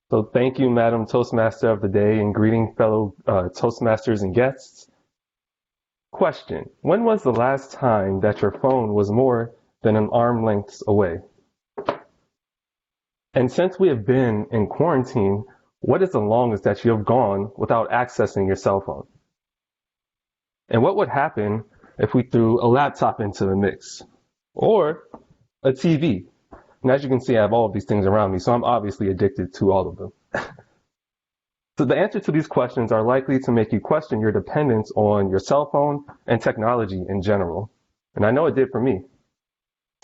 So thank you, Madam Toastmaster of the Day, and greeting fellow Toastmasters and guests. Question: when was the last time that your phone was more than an arm length away? And since we have been in quarantine, what is the longest that you have gone without accessing your cell phone? And what would happen if we threw a laptop into the mix? Or a TV? And as you can see, I have all of these things around me, so I'm obviously addicted to all of them. So the answer to these questions are likely to make you question your dependence on your cell phone and technology in general. And I know it did for me.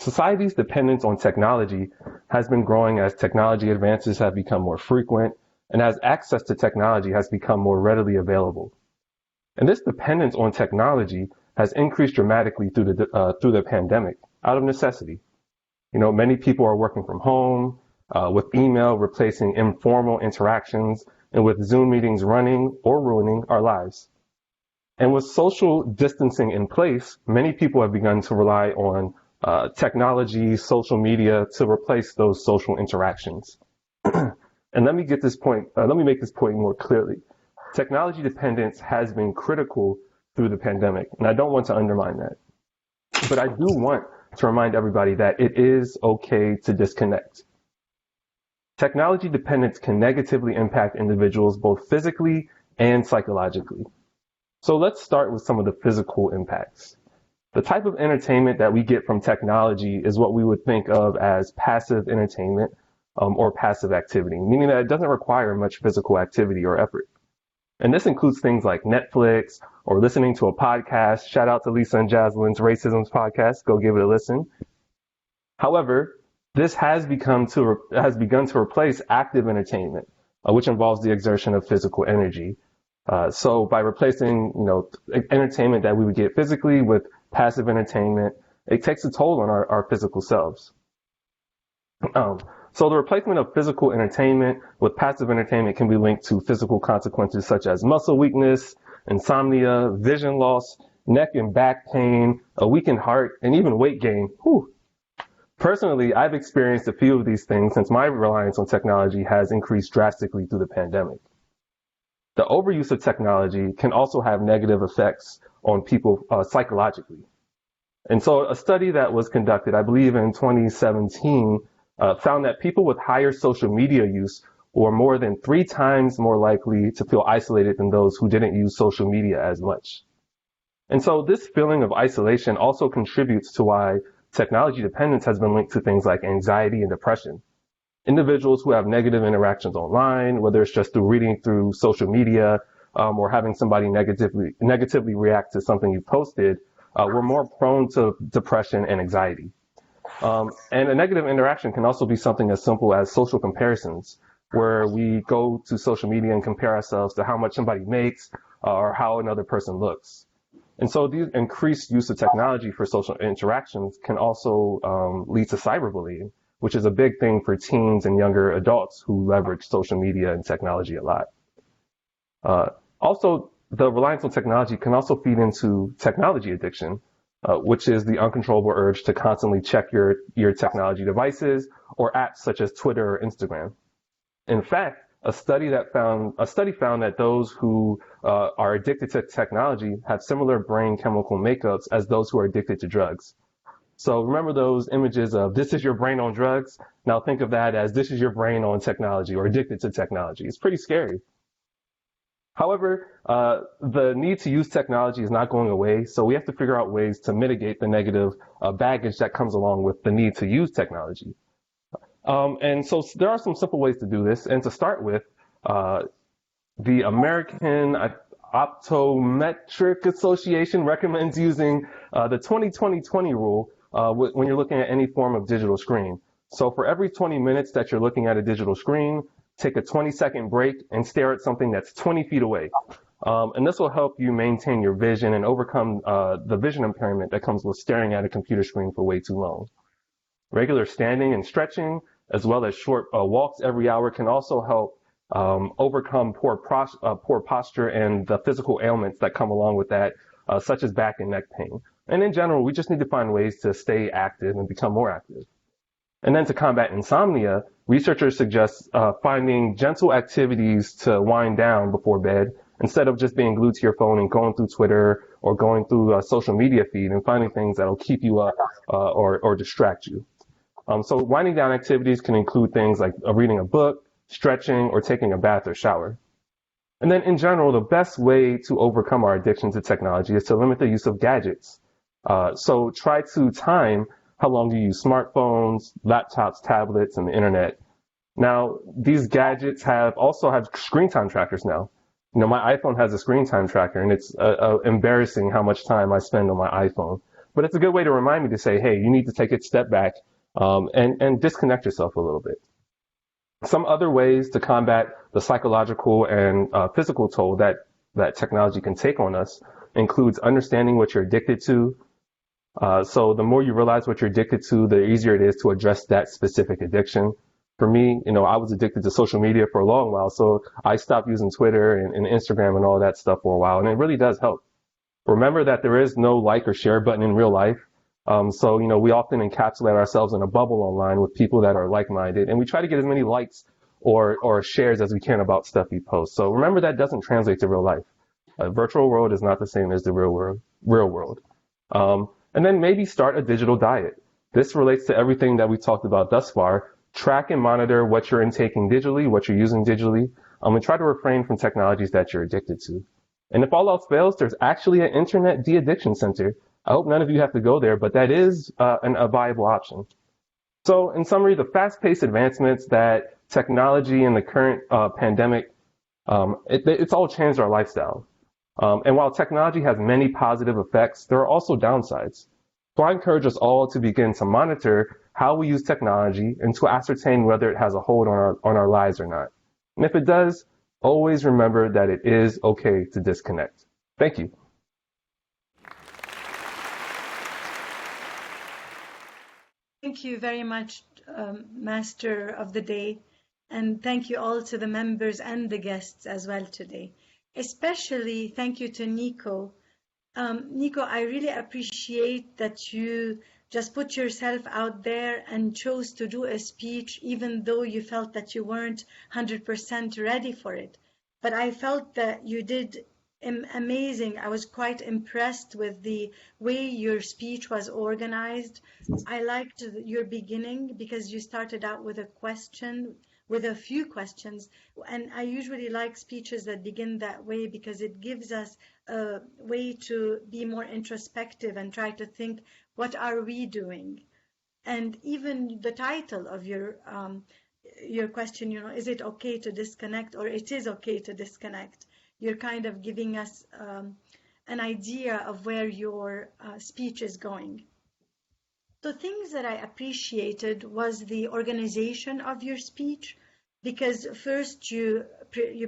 Society's dependence on technology has been growing as technology advances have become more frequent and as access to technology has become more readily available. And this dependence on technology has increased dramatically through the pandemic out of necessity. Many people are working from home, with email replacing informal interactions, and with Zoom meetings running or ruining our lives. And with social distancing in place, many people have begun to rely on technology, social media to replace those social interactions. And let me make this point more clearly. Technology dependence has been critical through the pandemic, and I don't want to undermine that. But I do want to remind everybody that it is okay to disconnect. Technology dependence can negatively impact individuals both physically and psychologically. So let's start with some of the physical impacts. The type of entertainment that we get from technology is what we would think of as passive entertainment or passive activity, meaning that it doesn't require much physical activity or effort. And this includes things like Netflix or listening to a podcast. Shout out to Lisa and Jasmine's Racism's podcast. Go give it a listen. However, this has begun to replace active entertainment, which involves the exertion of physical energy. So by replacing, entertainment that we would get physically with passive entertainment, it takes a toll on our physical selves. So the replacement of physical entertainment with passive entertainment can be linked to physical consequences such as muscle weakness, insomnia, vision loss, neck and back pain, a weakened heart, and even weight gain. Whew. Personally, I've experienced a few of these things since my reliance on technology has increased drastically through the pandemic. The overuse of technology can also have negative effects on people psychologically. And so a study that was conducted, I believe in 2017, found that people with higher social media use were more than 3 times more likely to feel isolated than those who didn't use social media as much. And so this feeling of isolation also contributes to why technology dependence has been linked to things like anxiety and depression. Individuals who have negative interactions online, whether it's just through reading through social media or having somebody negatively react to something you posted, were more prone to depression and anxiety. And a negative interaction can also be something as simple as social comparisons, where we go to social media and compare ourselves to how much somebody makes or how another person looks. And so the increased use of technology for social interactions can also lead to cyberbullying, which is a big thing for teens and younger adults who leverage social media and technology a lot. Also, the reliance on technology can also feed into technology addiction, which is the uncontrollable urge to constantly check your technology devices or apps such as Twitter or Instagram. In fact, a study found that those who are addicted to technology have similar brain chemical makeups as those who are addicted to drugs. So remember those images of this is your brain on drugs? Now think of that as this is your brain on technology or addicted to technology. It's pretty scary. However, the need to use technology is not going away, so we have to figure out ways to mitigate the negative baggage that comes along with the need to use technology. And so there are some simple ways to do this. And to start with, the American Optometric Association recommends using the 20-20-20 rule when you're looking at any form of digital screen. So for every 20 minutes that you're looking at a digital screen, take a 20-second break and stare at something that's 20 feet away. And this will help you maintain your vision and overcome the vision impairment that comes with staring at a computer screen for way too long. Regular standing and stretching, as well as short walks every hour, can also help overcome poor posture and the physical ailments that come along with that, such as back and neck pain. And in general, we just need to find ways to stay active and become more active. And then to combat insomnia, researchers suggest finding gentle activities to wind down before bed instead of just being glued to your phone and going through Twitter or going through a social media feed and finding things that'll keep you up or distract you. So winding down activities can include things like reading a book, stretching, or taking a bath or shower. And then in general, the best way to overcome our addiction to technology is to limit the use of gadgets. So try to time how long you use smartphones, laptops, tablets, and the internet. Now, these gadgets also have screen time trackers now. You know, my iPhone has a screen time tracker, and it's embarrassing how much time I spend on my iPhone. But it's a good way to remind me to say, hey, you need to take a step back and disconnect yourself a little bit. Some other ways to combat the psychological and physical toll that technology can take on us includes understanding what you're addicted to. So the more you realize what you're addicted to, the easier it is to address that specific addiction. For me, you know, I was addicted to social media for a long while, so I stopped using Twitter and Instagram and all that stuff for a while, and it really does help. Remember that there is no like or share button in real life. So, you know, we often encapsulate ourselves in a bubble online with people that are like-minded, and we try to get as many likes or shares as we can about stuff we post. So remember that doesn't translate to real life. A virtual world is not the same as the real world. And then maybe start a digital diet. This relates to everything that we talked about thus far. Track and monitor what you're intaking digitally, what you're using digitally, and try to refrain from technologies that you're addicted to. And if all else fails, there's actually an internet de-addiction center. I hope none of you have to go there, but that is a viable option. So in summary, the fast-paced advancements that technology and the current pandemic, it's all changed our lifestyle. And while technology has many positive effects, there are also downsides. So I encourage us all to begin to monitor how we use technology and to ascertain whether it has a hold on our lives or not. And if it does, always remember that it is okay to disconnect. Thank you. Thank you very much, Master of the Day, and thank you all to the members and the guests as well today. Especially thank you to Nico. Nico, I really appreciate that you just put yourself out there and chose to do a speech, even though you felt that you weren't 100% ready for it. But I felt that you did amazing. I was quite impressed with the way your speech was organized. I liked your beginning because you started out with a question, with a few questions. And I usually like speeches that begin that way because it gives us a way to be more introspective and try to think, what are we doing? And even the title of your question, you know, is it okay to disconnect, or it is okay to disconnect? You're kind of giving us an idea of where your speech is going. So things that I appreciated was the organization of your speech, because first you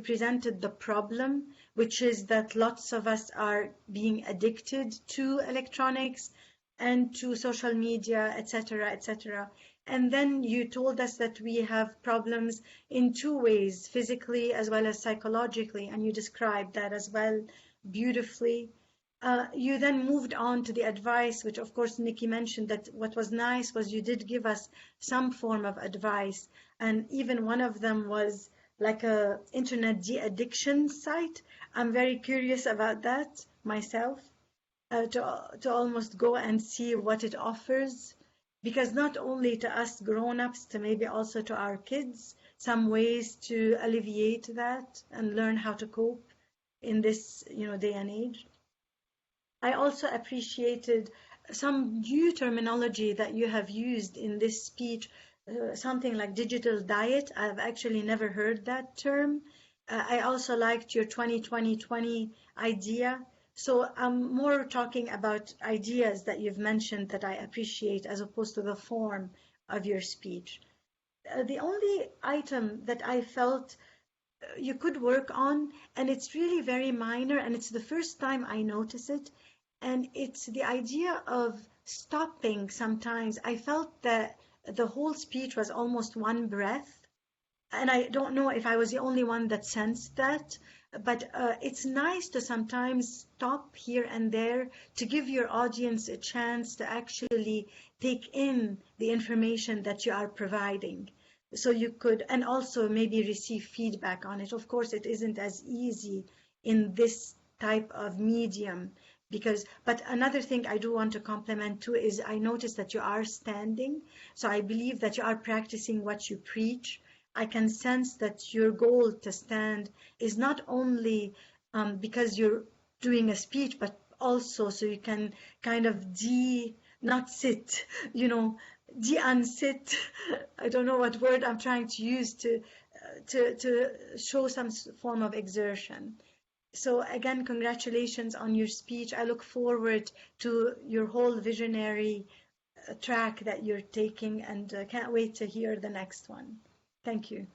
presented the problem, which is that lots of us are being addicted to electronics and to social media, etc., etc. And then you told us that we have problems in two ways, physically as well as psychologically, and you described that as well beautifully. You then moved on to the advice, which of course Nikki mentioned, that what was nice was you did give us some form of advice, and even one of them was like a internet de-addiction site. I'm very curious about that myself, to almost go and see what it offers, because not only to us grown-ups, to maybe also to our kids, some ways to alleviate that and learn how to cope in this, you know, day and age. I also appreciated some new terminology that you have used in this speech, something like digital diet. I've actually never heard that term. I also liked your 20-20-20 idea. So I'm more talking about ideas that you've mentioned that I appreciate as opposed to the form of your speech. The only item that I felt you could work on, and it's really very minor, and it's the first time I notice it, and it's the idea of stopping sometimes. I felt that the whole speech was almost one breath, and I don't know if I was the only one that sensed that, but it's nice to sometimes stop here and there to give your audience a chance to actually take in the information that you are providing. so you could, and also maybe receive feedback on it. Of course, it isn't as easy in this type of medium but another thing I do want to compliment too is I noticed that you are standing. So I believe that you are practicing what you preach. I can sense that your goal to stand is not only because you're doing a speech, but also so you can kind of not sit, de-unsit. I don't know what word I'm trying to use to show some form of exertion. So again, congratulations on your speech. I look forward to your whole visionary track that you're taking, and can't wait to hear the next one. Thank you.